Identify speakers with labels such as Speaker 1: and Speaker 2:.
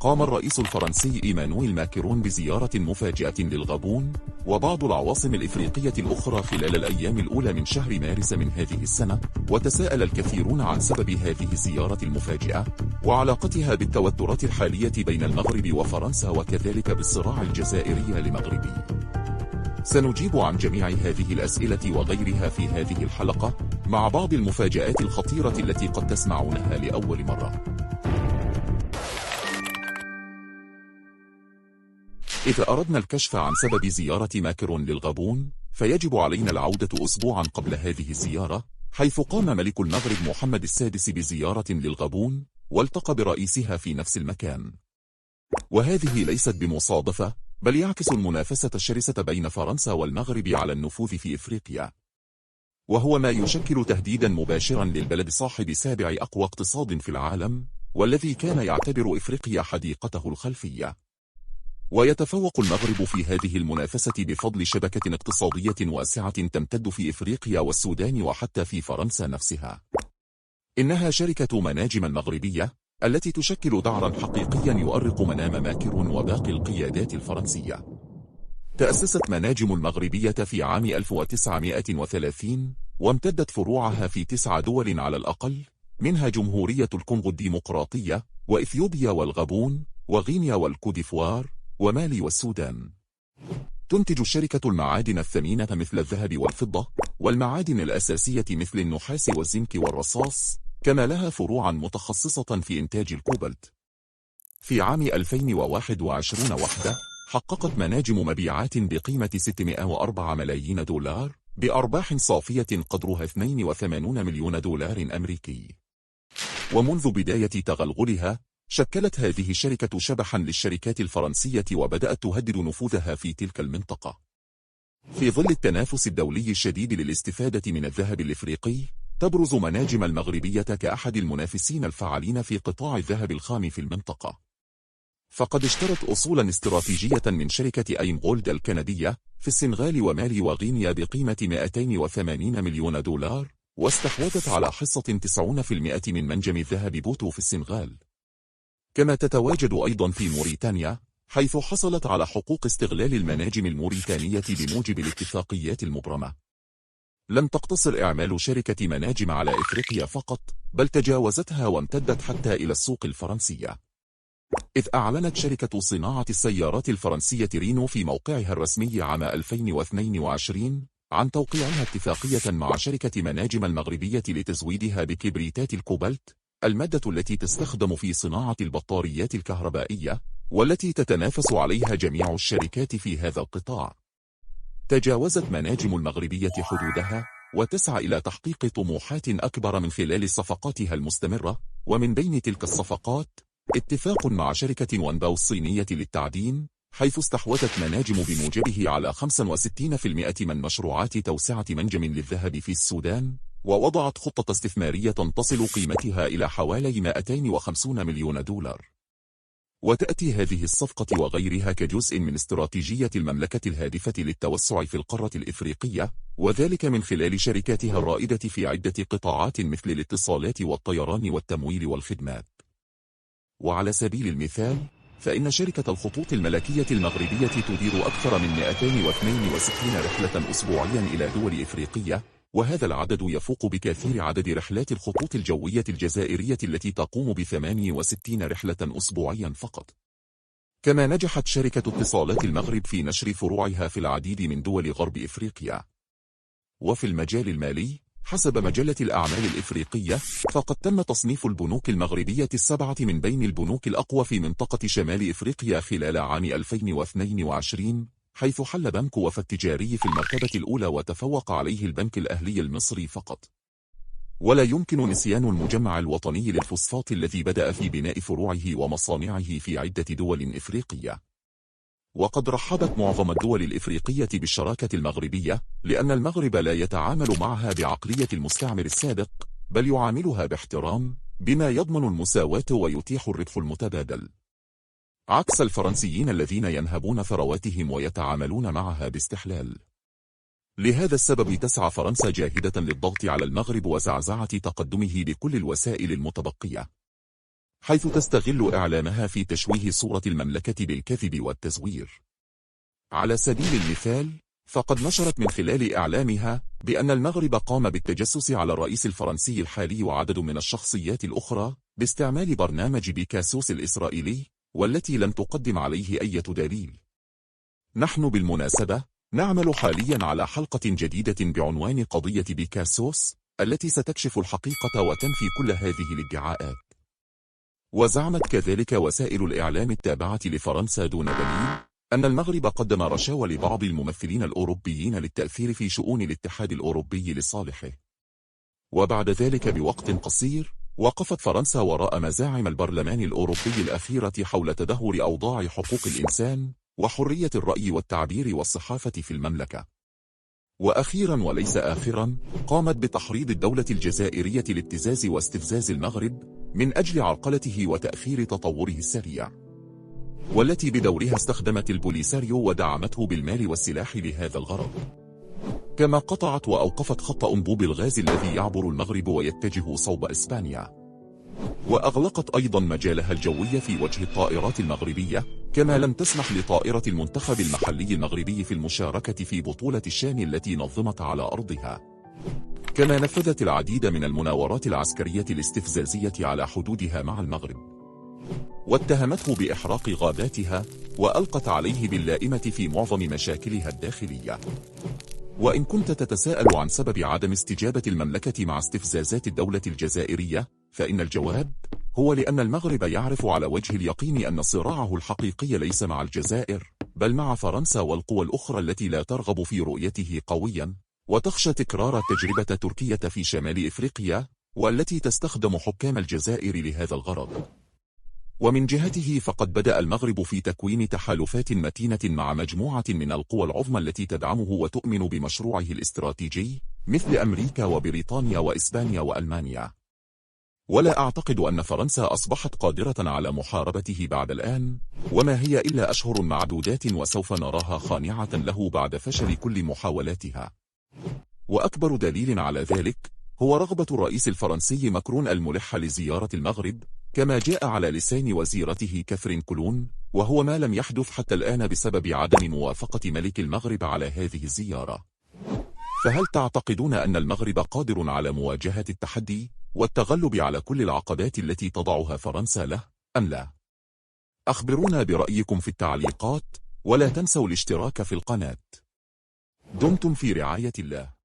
Speaker 1: قام الرئيس الفرنسي إيمانويل ماكرون بزيارة مفاجئة للغابون وبعض العواصم الإفريقية الأخرى خلال الأيام الأولى من شهر مارس من هذه السنة، وتساءل الكثيرون عن سبب هذه الزيارة المفاجئة وعلاقتها بالتوترات الحالية بين المغرب وفرنسا وكذلك بالصراع الجزائري المغربي. سنجيب عن جميع هذه الأسئلة وغيرها في هذه الحلقة مع بعض المفاجآت الخطيرة التي قد تسمعونها لأول مرة. إذا أردنا الكشف عن سبب زيارة ماكرون للغابون، فيجب علينا العودة أسبوعا قبل هذه الزيارة، حيث قام ملك المغرب محمد السادس بزيارة للغابون والتقى برئيسها في نفس المكان. وهذه ليست بمصادفة، بل يعكس المنافسة الشرسة بين فرنسا والمغرب على النفوذ في إفريقيا، وهو ما يشكل تهديدا مباشرا للبلد صاحب سابع أقوى اقتصاد في العالم، والذي كان يعتبر إفريقيا حديقته الخلفية. ويتفوق المغرب في هذه المنافسة بفضل شبكة اقتصادية واسعة تمتد في إفريقيا والسودان وحتى في فرنسا نفسها. إنها شركة مناجم المغربية التي تشكل ذعرا حقيقيا يؤرق منام ماكرون وباقي القيادات الفرنسية. تأسست مناجم المغربية في عام 1930 وامتدت فروعها في 9 دول على الأقل، منها جمهورية الكونغو الديمقراطية وإثيوبيا والغابون وغينيا والكوديفوار ومالي والسودان. تنتج الشركة المعادن الثمينة مثل الذهب والفضة، والمعادن الأساسية مثل النحاس والزنك والرصاص، كما لها فروعا متخصصة في إنتاج الكوبالت. في عام 2021 وحده حققت مناجم مبيعات بقيمة 604 ملايين دولار بأرباح صافية قدرها 82 مليون دولار أمريكي. ومنذ بداية تغلغلها شكلت هذه الشركة شبحا للشركات الفرنسية وبدأت تهدد نفوذها في تلك المنطقة. في ظل التنافس الدولي الشديد للاستفادة من الذهب الإفريقي، تبرز مناجم المغربية كأحد المنافسين الفعالين في قطاع الذهب الخام في المنطقة. فقد اشترت أصولا استراتيجية من شركة أيم غولد الكندية في السنغال ومالي وغينيا بقيمة 280 مليون دولار، واستحوذت على حصة 90% من منجم الذهب بوتو في السنغال. كما تتواجد أيضا في موريتانيا، حيث حصلت على حقوق استغلال المناجم الموريتانية بموجب الاتفاقيات المبرمة. لم تقتصر إعمال شركة مناجم على إفريقيا فقط، بل تجاوزتها وامتدت حتى إلى السوق الفرنسية، إذ أعلنت شركة صناعة السيارات الفرنسية رينو في موقعها الرسمي عام 2022 عن توقيعها اتفاقية مع شركة مناجم المغربية لتزويدها بكبريتات الكوبالت، المادة التي تستخدم في صناعة البطاريات الكهربائية، والتي تتنافس عليها جميع الشركات في هذا القطاع. تجاوزت مناجم المغربية حدودها، وتسعى إلى تحقيق طموحات أكبر من خلال صفقاتها المستمرة، ومن بين تلك الصفقات اتفاق مع شركة وانباو الصينية للتعدين، حيث استحوذت مناجم بموجبه على 65% من مشروعات توسعة منجم للذهب في السودان، ووضعت خطة استثمارية تصل قيمتها إلى حوالي 250 مليون دولار. وتأتي هذه الصفقة وغيرها كجزء من استراتيجية المملكة الهادفة للتوسع في القارة الإفريقية، وذلك من خلال شركاتها الرائدة في عدة قطاعات مثل الاتصالات والطيران والتمويل والخدمات. وعلى سبيل المثال، فإن شركة الخطوط الملكية المغربية تدير أكثر من 262 رحلة أسبوعيا إلى دول إفريقية، وهذا العدد يفوق بكثير عدد رحلات الخطوط الجوية الجزائرية التي تقوم ب68 رحلة أسبوعيا فقط. كما نجحت شركة اتصالات المغرب في نشر فروعها في العديد من دول غرب إفريقيا. وفي المجال المالي، حسب مجلة الأعمال الإفريقية، فقد تم تصنيف البنوك المغربية السبعة من بين البنوك الأقوى في منطقة شمال إفريقيا خلال عام 2022، حيث حل بنك وفا التجاري في المرتبة الأولى وتفوق عليه البنك الأهلي المصري فقط. ولا يمكن نسيان المجمع الوطني للفوسفات الذي بدأ في بناء فروعه ومصانعه في عدة دول إفريقية. وقد رحبت معظم الدول الإفريقية بالشراكة المغربية، لأن المغرب لا يتعامل معها بعقلية المستعمر السابق، بل يعاملها باحترام، بما يضمن المساواة ويتيح الربح المتبادل، عكس الفرنسيين الذين ينهبون ثرواتهم ويتعاملون معها باستحلال. لهذا السبب تسعى فرنسا جاهدة للضغط على المغرب وزعزعة تقدمه بكل الوسائل المتبقية. حيث تستغل إعلامها في تشويه صورة المملكة بالكذب والتزوير. على سبيل المثال، فقد نشرت من خلال إعلامها بأن المغرب قام بالتجسس على الرئيس الفرنسي الحالي وعدد من الشخصيات الأخرى باستعمال برنامج بيكاسوس الإسرائيلي، والتي لم تقدم عليه أي دليل. نحن بالمناسبة نعمل حاليا على حلقة جديدة بعنوان قضية بيكاسوس، التي ستكشف الحقيقة وتنفي كل هذه الادعاءات. وزعمت كذلك وسائل الإعلام التابعة لفرنسا دون دليل أن المغرب قدم رشاوى لبعض الممثلين الأوروبيين للتأثير في شؤون الاتحاد الأوروبي لصالحه. وبعد ذلك بوقت قصير، وقفت فرنسا وراء مزاعم البرلمان الأوروبي الأخيرة حول تدهور أوضاع حقوق الإنسان وحرية الرأي والتعبير والصحافة في المملكة. وأخيرا وليس آخرا، قامت بتحريض الدولة الجزائرية لابتزاز واستفزاز المغرب من أجل عرقلته وتأخير تطوره السريع، والتي بدورها استخدمت البوليساريو ودعمته بالمال والسلاح لهذا الغرض. كما قطعت وأوقفت خط أنبوب الغاز الذي يعبر المغرب ويتجه صوب إسبانيا، وأغلقت أيضا مجالها الجوي في وجه الطائرات المغربية، كما لم تسمح لطائرة المنتخب المحلي المغربي في المشاركة في بطولة الشان التي نظمت على أرضها. كما نفذت العديد من المناورات العسكرية الاستفزازية على حدودها مع المغرب، واتهمته بإحراق غاباتها، وألقت عليه باللائمة في معظم مشاكلها الداخلية. وإن كنت تتساءل عن سبب عدم استجابة المملكة مع استفزازات الدولة الجزائرية، فإن الجواب هو لأن المغرب يعرف على وجه اليقين أن صراعه الحقيقي ليس مع الجزائر، بل مع فرنسا والقوى الأخرى التي لا ترغب في رؤيته قويا، وتخشى تكرار تجربة تركيا في شمال إفريقيا، والتي تستخدم حكام الجزائر لهذا الغرض. ومن جهته فقد بدأ المغرب في تكوين تحالفات متينة مع مجموعة من القوى العظمى التي تدعمه وتؤمن بمشروعه الاستراتيجي، مثل أمريكا وبريطانيا وإسبانيا وألمانيا. ولا أعتقد أن فرنسا أصبحت قادرة على محاربته بعد الآن، وما هي إلا أشهر معدودات وسوف نراها خانعة له بعد فشل كل محاولاتها. وأكبر دليل على ذلك هو رغبة الرئيس الفرنسي ماكرون الملحة لزيارة المغرب، كما جاء على لسان وزيرته كاثرين كولون، وهو ما لم يحدث حتى الآن بسبب عدم موافقة ملك المغرب على هذه الزيارة. فهل تعتقدون أن المغرب قادر على مواجهة التحدي والتغلب على كل العقبات التي تضعها فرنسا له، أم لا؟ أخبرونا برأيكم في التعليقات، ولا تنسوا الاشتراك في القناة. دمتم في رعاية الله.